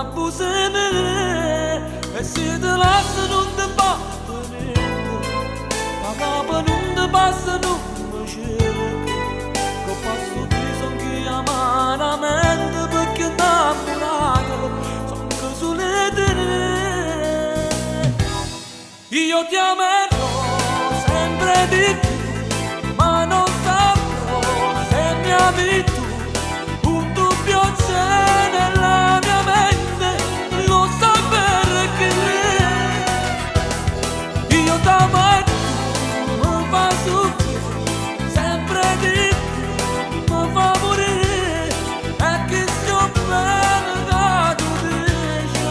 abusene e se te lascio non te batto niente ma capo non te passa non mi cerca che posso dire son che amaramente perché innamorato son che sulle te io ti amerò sempre di più ma non saprò se mi ami tu un dubbio c'è nella mia mente lo sai perché io t'amo e tu mi fa soffrire sempre di più mi fa morire e che sto bene che tu dici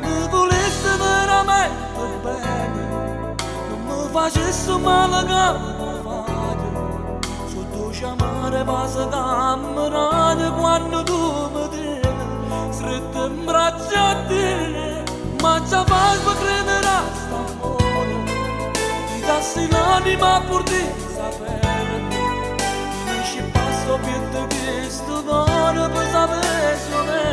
mi volessi veramente bene non mi facessi male che mi fate sotto chiamare passa camminare quando tu mi tieni stretto in braccio a te ma già fai per credere a st'amore ti dassi l'anima pur di sapere non ci passo più di questo cuore per sapere